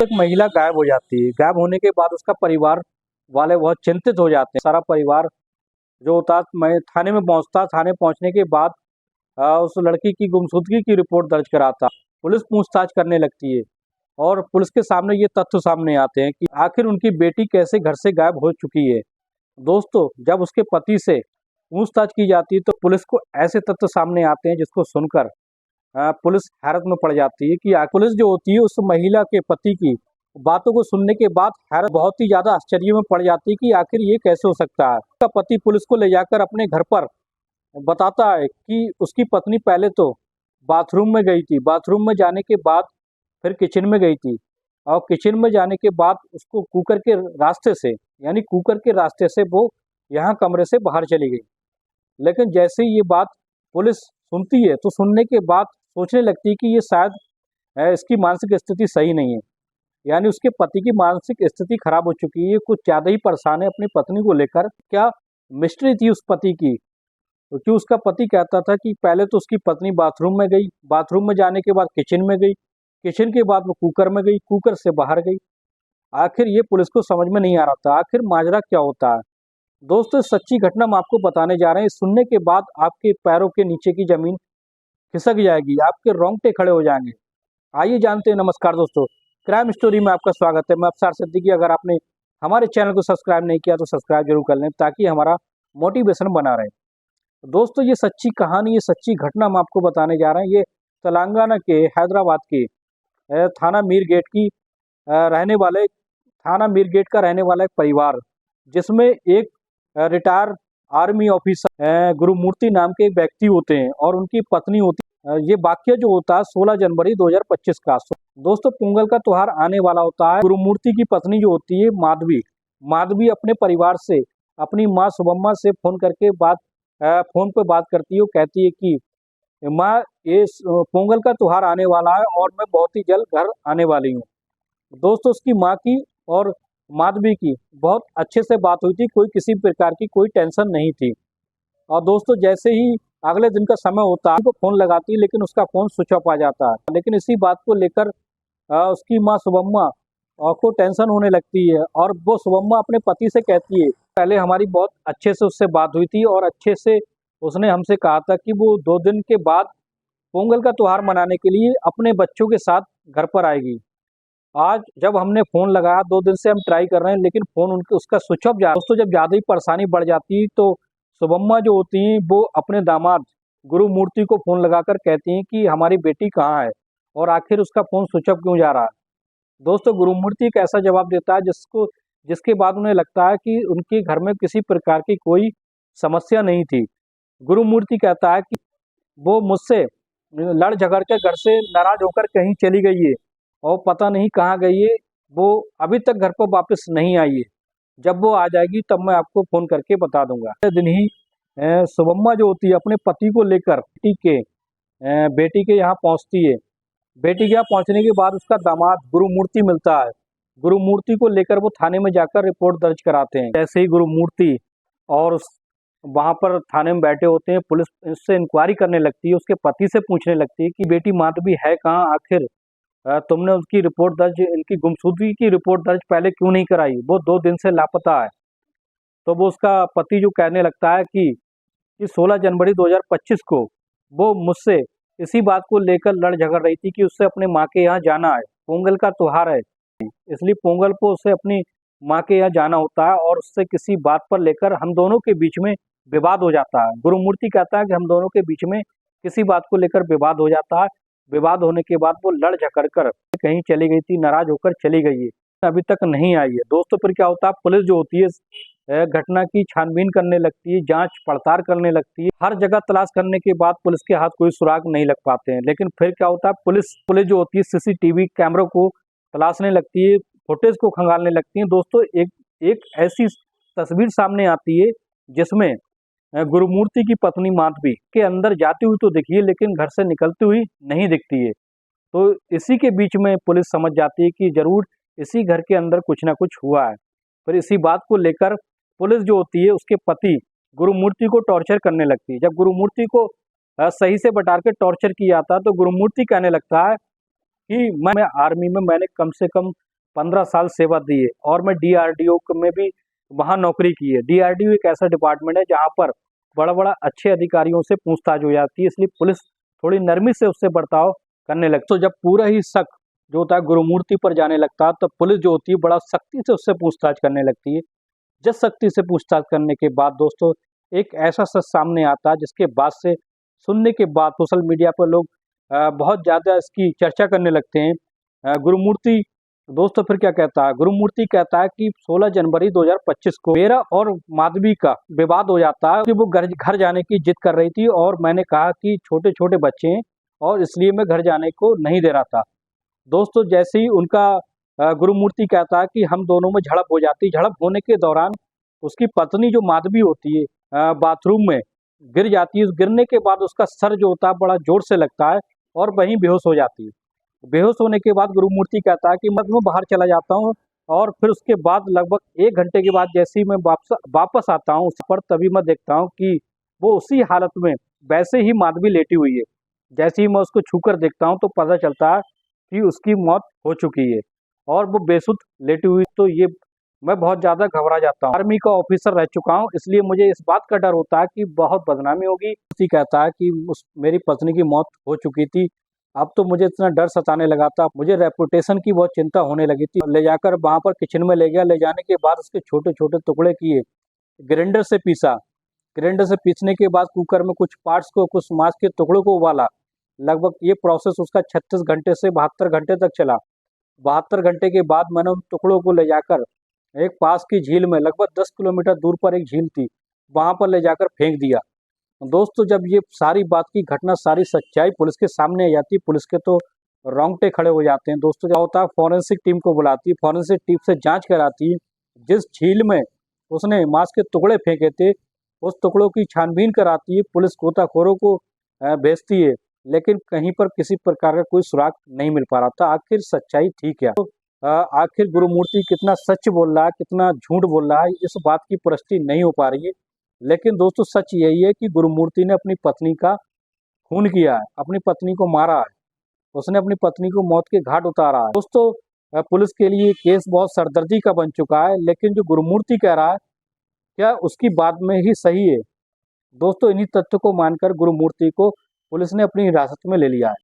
एक महिला गायब हो जाती है। गायब होने के बाद उसका परिवार वाले बहुत चिंतित हो जाते हैं। सारा परिवार जो होता है, मैं थाने में पहुंचता। थाने पहुंचने के बाद उस लड़की की गुमशुदगी की रिपोर्ट दर्ज कराता। पुलिस पूछताछ करने लगती है और पुलिस के सामने ये तथ्य सामने आते हैं कि आखिर उनकी बेटी कैसे घर से गायब हो चुकी है। दोस्तों, जब उसके पति से पूछताछ की जाती है तो पुलिस को ऐसे तथ्य सामने आते हैं जिसको सुनकर पुलिस हैरत में पड़ जाती है कि पुलिस जो होती है उस महिला के पति की बातों को सुनने के बाद हैरत बहुत ही ज्यादा आश्चर्य में पड़ जाती है कि आखिर ये कैसे हो सकता है। उसका पति पुलिस को ले जाकर अपने घर पर बताता है कि उसकी पत्नी पहले तो बाथरूम में गई थी, बाथरूम में जाने के बाद फिर किचन में गई थी और किचन में जाने के बाद उसको कुकर के रास्ते से, यानी कुकर के रास्ते से वो यहाँ कमरे से बाहर चली गई। लेकिन जैसे ही ये बात पुलिस सुनती है तो सुनने के बाद सोचने लगती है कि ये शायद इसकी मानसिक स्थिति सही नहीं है, यानी उसके पति की मानसिक स्थिति खराब हो चुकी है, कुछ ज़्यादा ही परेशान है अपनी पत्नी को लेकर। क्या मिस्ट्री थी उस पति की, क्योंकि उसका पति कहता था कि पहले तो उसकी पत्नी बाथरूम में गई, बाथरूम में जाने के बाद किचन में गई, किचन के बाद वो कुकर में गई, कुकर से बाहर गई। आखिर ये पुलिस को समझ में नहीं आ रहा था आखिर माजरा क्या होता है। दोस्तों, सच्ची घटना हम आपको बताने जा रहे हैं। सुनने के बाद आपके पैरों के नीचे की जमीन खिसक जाएगी, आपके रोंगटे खड़े हो जाएंगे। आइए जानते हैं। नमस्कार दोस्तों, क्राइम स्टोरी में आपका स्वागत है। मैं अफसर सिद्दीकी। अगर आपने हमारे चैनल को सब्सक्राइब नहीं किया तो सब्सक्राइब जरूर कर लें ताकि हमारा मोटिवेशन बना रहे। दोस्तों, ये सच्ची कहानी, ये सच्ची घटना हम आपको बताने जा रहे हैं। ये तेलंगाना के हैदराबाद के थाना मीरगेट की रहने वाले थाना मीरगेट का रहने वाला एक परिवार, जिसमें एक रिटायर आर्मी ऑफिसर गुरुमूर्ति नाम के एक व्यक्ति होते हैं और उनकी पत्नी होती है। ये वाक्य जो होता है 16 जनवरी 2025 का। दोस्तों, पोंगल का त्योहार आने वाला होता है। गुरुमूर्ति की पत्नी जो होती है माधवी, माधवी अपने परिवार से, अपनी माँ सुबम्मा से फोन पे बात करती है। वो कहती है कि माँ, ये पोंगल का त्योहार आने वाला है और मैं बहुत ही जल्द घर आने वाली हूँ। दोस्तों, उसकी माँ की और माधवी की बहुत अच्छे से बात हुई थी, कोई किसी प्रकार की कोई टेंशन नहीं थी। और दोस्तों, जैसे ही अगले दिन का समय होता है तो फोन लगाती है, लेकिन उसका फोन स्विच ऑफ आ जाता है। लेकिन इसी बात को लेकर उसकी माँ सुबम्मा को टेंशन होने लगती है और वो सुबम्मा अपने पति से कहती है, पहले हमारी बहुत अच्छे से उससे बात हुई थी और अच्छे से उसने हमसे कहा था कि वो 2 दिन के बाद पोंगल का त्योहार मनाने के लिए अपने बच्चों के साथ घर पर आएगी। आज जब हमने फ़ोन लगाया, 2 दिन से हम ट्राई कर रहे हैं, लेकिन फ़ोन उसका स्विच ऑफ जा। दोस्तों, जब ज़्यादा ही परेशानी बढ़ जाती है तो सुबम्मा जो होती हैं वो अपने दामाद गुरुमूर्ति को फ़ोन लगाकर कहती हैं कि हमारी बेटी कहाँ है और आखिर उसका फ़ोन स्विच ऑफ क्यों जा रहा है। दोस्तों, गुरुमूर्ति एक ऐसा जवाब देता है जिसके बाद उन्हें लगता है कि उनके घर में किसी प्रकार की कोई समस्या नहीं थी। गुरुमूर्ति कहता है कि वो मुझसे लड़ झगड़ के घर से नाराज होकर कहीं चली गई है और पता नहीं कहाँ गई है। वो अभी तक घर पर वापस नहीं आई है। जब वो आ जाएगी तब मैं आपको फ़ोन करके बता दूंगा। दिन ही सुबम्मा जो होती है अपने पति को लेकर बेटी के यहाँ पहुँचती है। बेटी के यहाँ पहुँचने के बाद उसका दामाद गुरुमूर्ति मिलता है। गुरुमूर्ति को लेकर वो थाने में जाकर रिपोर्ट दर्ज कराते हैं। जैसे ही गुरुमूर्ति और वहाँ पर थाने में बैठे होते हैं, पुलिस इससे इंक्वायरी करने लगती है, उसके पति से पूछने लगती है कि बेटी माधवी है कहाँ, आखिर तुमने उसकी रिपोर्ट दर्ज, इनकी गुमशुदगी की रिपोर्ट दर्ज पहले क्यों नहीं कराई, वो 2 दिन से लापता है। तो वो उसका पति जो कहने लगता है कि 16 जनवरी 2025 को वो मुझसे इसी बात को लेकर लड़ झगड़ रही थी कि उससे अपने माँ के यहाँ जाना है, पोंगल का त्योहार है, इसलिए पोंगल को उससे अपनी माँ के यहाँ जाना होता है और उससे किसी बात पर लेकर हम दोनों के बीच में विवाद हो जाता है। गुरुमूर्ति कहता है कि हम दोनों के बीच में किसी बात को लेकर विवाद हो जाता है। विवाद होने के बाद वो लड़ झगड़ कर कहीं चली गई थी, नाराज होकर चली गई है, अभी तक नहीं आई है। दोस्तों, फिर क्या होता है, पुलिस जो होती है घटना की छानबीन करने लगती है, जांच पड़ताल करने लगती है। हर जगह तलाश करने के बाद पुलिस के हाथ कोई सुराग नहीं लग पाते हैं। लेकिन फिर क्या होता है, पुलिस जो होती है सीसीटीवी कैमरों को तलाशने लगती है, फुटेज को खंगालने लगती है। दोस्तों, एक ऐसी तस्वीर सामने आती है जिसमें गुरुमूर्ति की पत्नी माधवी के अंदर जाती हुई तो दिखी है, लेकिन घर से निकलती हुई नहीं दिखती है। तो इसी के बीच में पुलिस समझ जाती है कि जरूर इसी घर के अंदर कुछ ना कुछ हुआ है। फिर इसी बात को लेकर पुलिस जो होती है उसके पति गुरुमूर्ति को टॉर्चर करने लगती है। जब गुरुमूर्ति को सही से बटार के टॉर्चर किया जाता है तो गुरुमूर्ति कहने लगता है कि मैं आर्मी में मैंने कम से कम 15 साल सेवा दी है और मैं डीआरडीओ में भी वहाँ नौकरी की है। डीआरडीओ एक ऐसा डिपार्टमेंट है जहाँ पर बड़ा अच्छे अधिकारियों से पूछताछ हो जाती है, इसलिए पुलिस थोड़ी नरमी से उससे बर्ताव करने लगती है। तो जब पूरा ही शक जो होता है गुरुमूर्ति पर जाने लगता है, तो पुलिस जो होती है बड़ा सख्ती से उससे पूछताछ करने लगती है। जिस सख्ती से पूछताछ करने के बाद दोस्तों एक ऐसा सच सामने आता है, जिसके बाद से सुनने के बाद सोशल मीडिया पर लोग बहुत ज़्यादा इसकी चर्चा करने लगते हैं। गुरुमूर्ति दोस्तों फिर क्या कहता है? गुरुमूर्ति कहता है कि 16 जनवरी 2025 को मेरा और माधवी का विवाद हो जाता है कि वो घर जाने की जिद कर रही थी और मैंने कहा कि छोटे छोटे बच्चे हैं और इसलिए मैं घर जाने को नहीं दे रहा था। दोस्तों जैसे ही उनका गुरुमूर्ति कहता है कि हम दोनों में झड़प हो जाती है। झड़प होने के दौरान उसकी पत्नी जो माधवी होती है बाथरूम में गिर जाती है। उस गिरने के बाद उसका सर जो होता है बड़ा जोर से लगता है और वहीं बेहोश हो जाती है। बेहोश होने के बाद गुरुमूर्ति कहता है कि मैं बाहर चला जाता हूँ और फिर उसके बाद लगभग 1 घंटे के बाद जैसे ही मैं वापस आता हूँ उस पर, तभी मैं देखता हूँ कि वो उसी हालत में वैसे ही माधवी लेटी हुई है। जैसे ही मैं उसको छूकर देखता हूँ तो पता चलता है कि उसकी मौत हो चुकी है और वो बेसुध लेटी हुई। तो ये मैं बहुत ज़्यादा घबरा जाता हूँ। आर्मी का ऑफिसर रह चुका हूँ, इसलिए मुझे इस बात का डर होता है कि बहुत बदनामी होगी। उसी कहता है कि मेरी पत्नी की मौत हो चुकी थी। अब तो मुझे इतना डर सताने लगा था, मुझे रेपुटेशन की बहुत चिंता होने लगी थी। ले जाकर वहाँ पर किचन में ले गया, ले जाने के बाद उसके छोटे छोटे टुकड़े किए, ग्राइंडर से पीसा। ग्राइंडर से पीसने के बाद कुकर में कुछ पार्ट्स को, कुछ मांस के टुकड़ों को उबाला। लगभग ये प्रोसेस उसका 36 घंटे से 72 घंटे तक चला। 72 घंटे के बाद मैंने उन टुकड़ों को ले जाकर एक पास की झील में, लगभग 10 किलोमीटर दूर पर एक झील थी, वहाँ पर ले जाकर फेंक दिया। दोस्तों जब ये सारी बात की घटना, सारी सच्चाई पुलिस के सामने आ जाती है, पुलिस के तो रोंगटे खड़े हो जाते हैं। दोस्तों क्या होता है, फॉरेंसिक टीम को बुलाती है, फॉरेंसिक टीम से जांच कराती है। जिस झील में उसने मांस के टुकड़े फेंके थे उस टुकड़ों की छानबीन कराती है, पुलिस गोताखोरों को भेजती है, लेकिन कहीं पर किसी प्रकार का कोई सुराग नहीं मिल पा रहा था। आखिर सच्चाई थी क्या? तो आखिर गुरुमूर्ति कितना सच बोल रहा है, कितना झूठ बोल रहा है, इस बात की पुष्टि नहीं हो पा रही है। लेकिन दोस्तों सच यही है कि गुरुमूर्ति ने अपनी पत्नी का खून किया है, अपनी पत्नी को मारा है, उसने अपनी पत्नी को मौत के घाट उतारा है। दोस्तों पुलिस के लिए केस बहुत सरदर्दी का बन चुका है, लेकिन जो गुरुमूर्ति कह रहा है क्या उसकी बात में ही सही है? दोस्तों इन्हीं तथ्यों को मानकर गुरुमूर्ति को पुलिस ने अपनी हिरासत में ले लिया है।